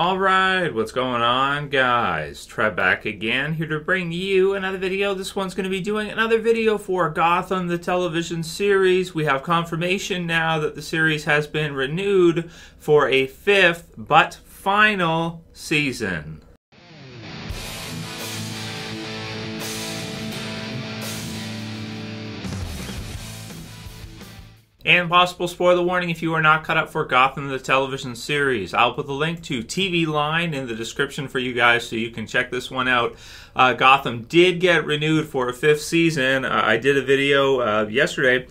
Alright, what's going on, guys? Trev back again, here to bring you another video. This one's going to be doing another video for Gotham, the television series. We have confirmation now that the series has been renewed for a fifth but final season. And possible spoiler warning if you are not caught up for Gotham the television series. I'll put the link to TV Line in the description for you guys so you can check this one out. Gotham did get renewed for a fifth season. I did a video yesterday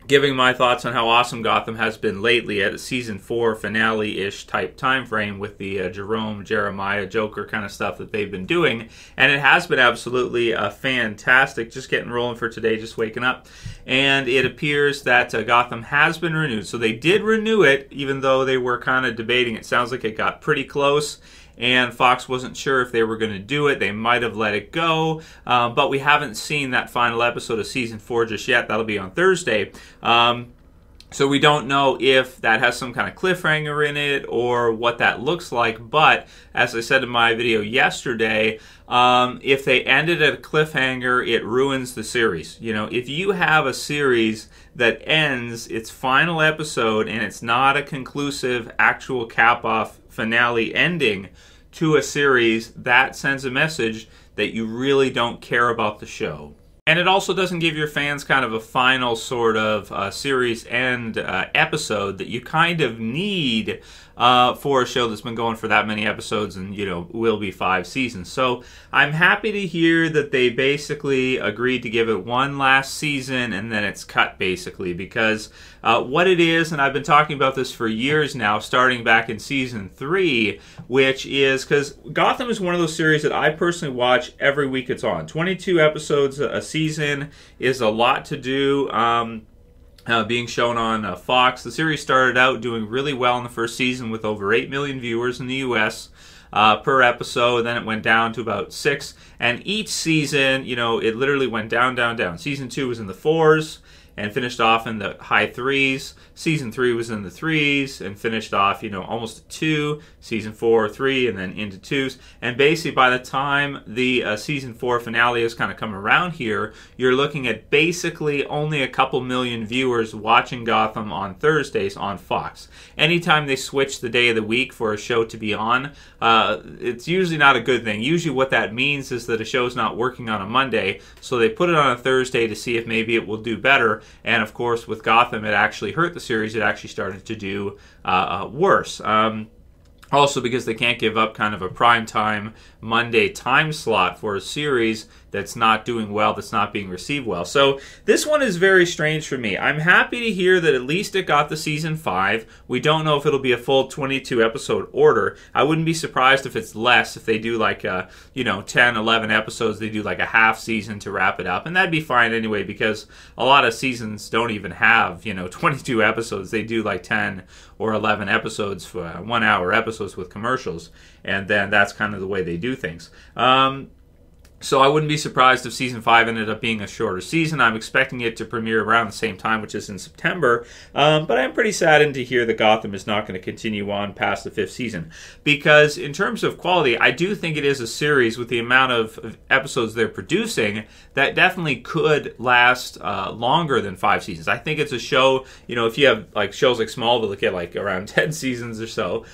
giving my thoughts on how awesome Gotham has been lately at a season 4 finale-ish type time frame with the Jerome, Jeremiah, Joker kind of stuff that they've been doing. And it has been absolutely fantastic. Just getting rolling for today, just waking up. And it appears that Gotham has been renewed. So they did renew it, even though they were kind of debating. It sounds like it got pretty close, and Fox wasn't sure if they were going to do it. They might have let it go, but we haven't seen that final episode of Season 4 just yet. That'll be on Thursday. So we don't know if that has some kind of cliffhanger in it or what that looks like. But as I said in my video yesterday, if they ended at a cliffhanger, it ruins the series. You know, if you have a series that ends its final episode and it's not a conclusive actual cap-off finale ending to a series, that sends a message that you really don't care about the show. And it also doesn't give your fans kind of a final sort of series end episode that you kind of need for a show that's been going for that many episodes and, you know, will be 5 seasons. So I'm happy to hear that they basically agreed to give it one last season and then it's cut, basically, because what it is, and I've been talking about this for years now, starting back in season 3, which is because Gotham is one of those series that I personally watch every week it's on. 22 episodes a season is a lot to do. Being shown on Fox. The series started out doing really well in the first season with over 8 million viewers in the U.S. Per episode. Then it went down to about 6. And each season, you know, it literally went down, down, down. Season 2 was in the 4s and finished off in the high 3s. Season 3 was in the 3s and finished off, you know, almost a 2. Season 4, 3, and then into 2s. And basically, by the time the Season 4 finale has kind of come around here, you're looking at basically only a couple million viewers watching Gotham on Thursdays on Fox. Anytime they switch the day of the week for a show to be on, it's usually not a good thing. Usually what that means is that a show's not working on a Monday, so they put it on a Thursday to see if maybe it will do better. And of course, with Gotham, it actually hurt the series. It actually started to do worse. Also because they can't give up kind of a primetime Monday time slot for a series that's not doing well, that's not being received well. So this one is very strange for me. I'm happy to hear that at least it got the season 5. We don't know if it'll be a full 22 episode order. I wouldn't be surprised if it's less, if they do like, you know, 10, 11 episodes, they do like a half season to wrap it up. And that'd be fine anyway, because a lot of seasons don't even have, you know, 22 episodes. They do like 10 or 11 episodes for 1 hour episodes with commercials. And then that's kind of the way they do things. So I wouldn't be surprised if Season 5 ended up being a shorter season. I'm expecting it to premiere around the same time, which is in September. But I'm pretty saddened to hear that Gotham is not going to continue on past the 5th season. Because in terms of quality, I do think it is a series with the amount of episodes they're producing that definitely could last longer than 5 seasons. I think it's a show, you know, if you have like shows like Smallville that get like around 10 seasons or so,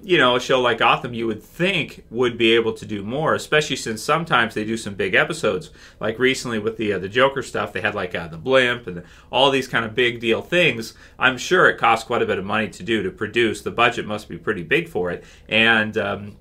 you know, a show like Gotham you would think would be able to do more, especially since sometimes they do some big episodes. Like recently with the Joker stuff, they had like the Blimp and all these kind of big deal things. I'm sure it costs quite a bit of money to do, to produce. The budget must be pretty big for it. And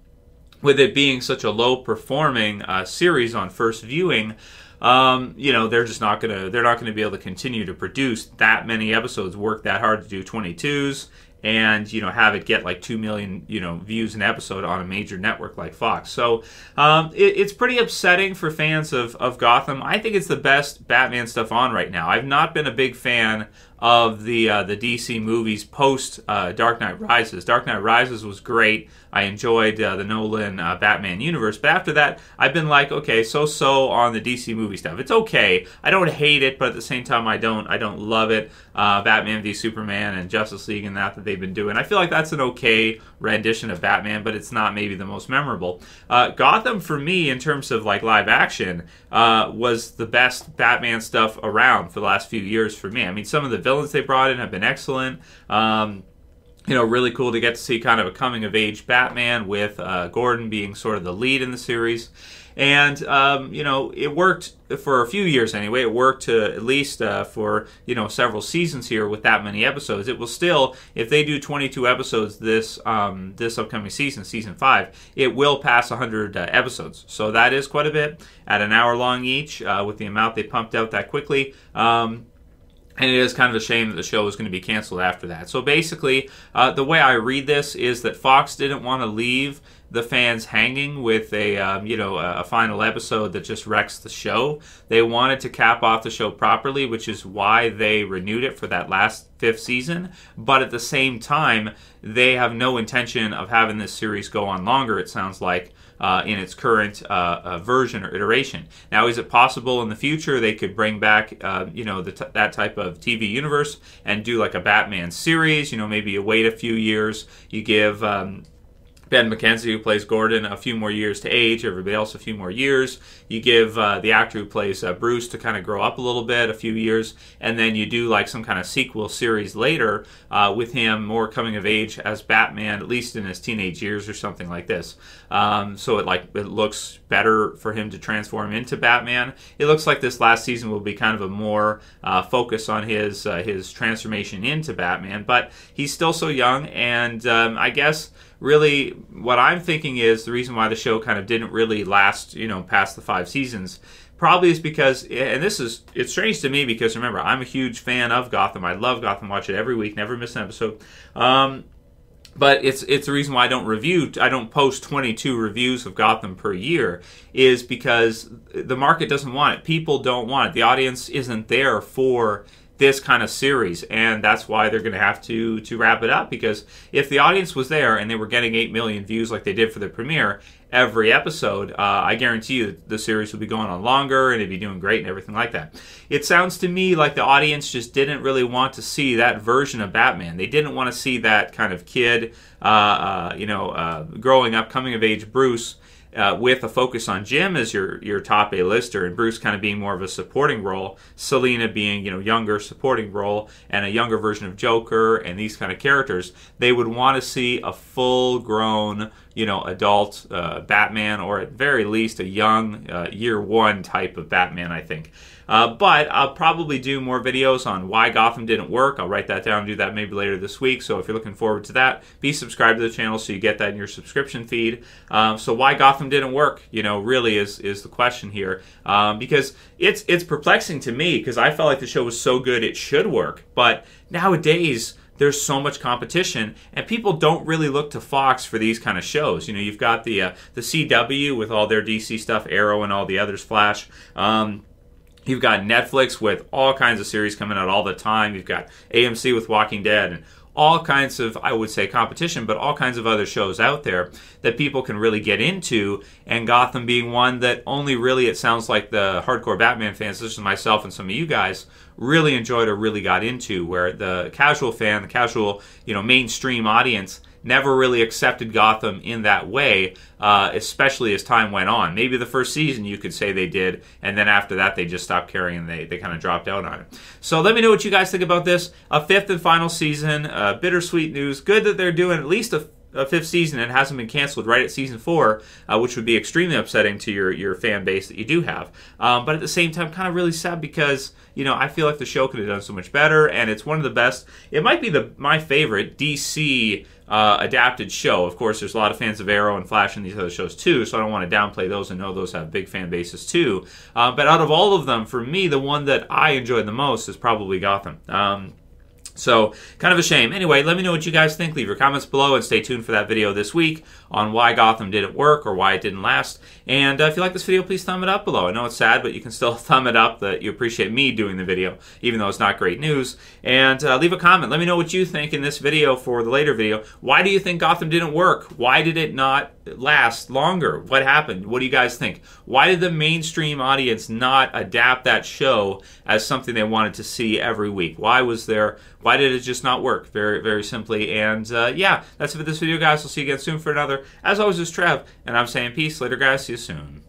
with it being such a low performing series on first viewing, you know, they're just not gonna be able to continue to produce that many episodes, work that hard to do 22s, and, you know, have it get like 2 million, you know, views an episode on a major network like Fox. So it's pretty upsetting for fans of Gotham. I think it's the best Batman stuff on right now. I've not been a big fan of the DC movies post Dark Knight Rises. Dark Knight Rises was great. I enjoyed the Nolan Batman universe, but after that, I've been like, okay, so on the DC movie stuff. It's okay. I don't hate it, but at the same time, I don't love it. Batman v Superman and Justice League and that they've been doing. I feel like that's an okay rendition of Batman, but it's not maybe the most memorable. Gotham, for me, in terms of like live action, was the best Batman stuff around for the last few years for me. I mean, some of the villains they brought in have been excellent. Really cool to get to see kind of a coming-of-age Batman with Gordon being sort of the lead in the series. And, it worked for a few years anyway. It worked at least for, several seasons here with that many episodes. It will still, if they do 22 episodes this upcoming season, season 5, it will pass 100 episodes. So that is quite a bit at an hour long each with the amount they pumped out that quickly. And it is kind of a shame that the show is going to be canceled after that. So basically, the way I read this is that Fox didn't want to leave the fans hanging with a final episode that just wrecks the show. They wanted to cap off the show properly, which is why they renewed it for that last 5th season. But at the same time, they have no intention of having this series go on longer, it sounds like, in its current version or iteration. Now, is it possible in the future they could bring back, that type of TV universe and do like a Batman series? Maybe you wait a few years, you give Ben McKenzie, who plays Gordon, a few more years to age, everybody else a few more years. You give the actor who plays Bruce to kind of grow up a little bit, a few years, and then you do like some kind of sequel series later with him more coming of age as Batman, at least in his teenage years or something like this. So it looks better for him to transform into Batman. It looks like this last season will be kind of a more focus on his transformation into Batman, but he's still so young, and I guess really what I'm thinking is the reason why the show kind of didn't really last, past the 5 seasons probably is because, and it's strange to me because remember, I'm a huge fan of Gotham. I love Gotham, watch it every week, never miss an episode. But it's the reason why I don't post 22 reviews of Gotham per year, is because the market doesn't want it. People don't want it. The audience isn't there for this kind of series, and that's why they're going to have to wrap it up, because if the audience was there and they were getting 8 million views like they did for the premiere every episode, I guarantee you the series would be going on longer and it'd be doing great and everything like that. It sounds to me like the audience just didn't really want to see that version of Batman. They didn't want to see that kind of kid, growing up, coming of age Bruce, with a focus on Jim as your top A-lister and Bruce kind of being more of a supporting role, Selina being, younger supporting role, and a younger version of Joker and these kind of characters. They would want to see a full-grown, adult Batman, or at very least a young year 1 type of Batman, I think. But I'll probably do more videos on why Gotham didn't work. I'll write that down and do that maybe later this week. So if you're looking forward to that, be subscribed to the channel so you get that in your subscription feed. So why Gotham didn't work, really is the question here. Because it's perplexing to me, because I felt like the show was so good it should work. But nowadays, there's so much competition, and people don't really look to Fox for these kind of shows. You've got the CW with all their DC stuff, Arrow and all the others, Flash. You've got Netflix with all kinds of series coming out all the time. You've got AMC with Walking Dead and all kinds of, I would say, competition, but all kinds of other shows out there that people can really get into, and Gotham being one that only really, it sounds like the hardcore Batman fans, such as myself and some of you guys, really enjoyed or really got into, where the casual fan, the casual, mainstream audience never really accepted Gotham in that way, especially as time went on. Maybe the first season you could say they did, and then after that they just stopped caring and they kind of dropped out on it. So let me know what you guys think about this. A 5th and final season, bittersweet news. Good that they're doing at least a 5th season and it hasn't been canceled right at season 4, which would be extremely upsetting to your fan base that you do have. But at the same time, kind of really sad because, I feel like the show could have done so much better, and it's one of the best. It might be my favorite DC adapted show. Of course, there's a lot of fans of Arrow and Flash and these other shows too, so I don't want to downplay those. I know those have big fan bases too. But out of all of them, for me, the one that I enjoyed the most is probably Gotham. So, kind of a shame. Anyway, let me know what you guys think. Leave your comments below and stay tuned for that video this week on why Gotham didn't work or why it didn't last. And if you like this video, please thumb it up below. I know it's sad, but you can still thumb it up that you appreciate me doing the video, even though it's not great news. And leave a comment. Let me know what you think in this video for the later video. Why do you think Gotham didn't work? Why did it not last longer? What happened? What do you guys think? Why did the mainstream audience not adapt that show as something they wanted to see every week? Why did it just not work? Very, very simply. And yeah, that's it for this video, guys. We'll see you again soon for another. As always, it's Trev, and I'm saying peace. Later, guys. See you soon.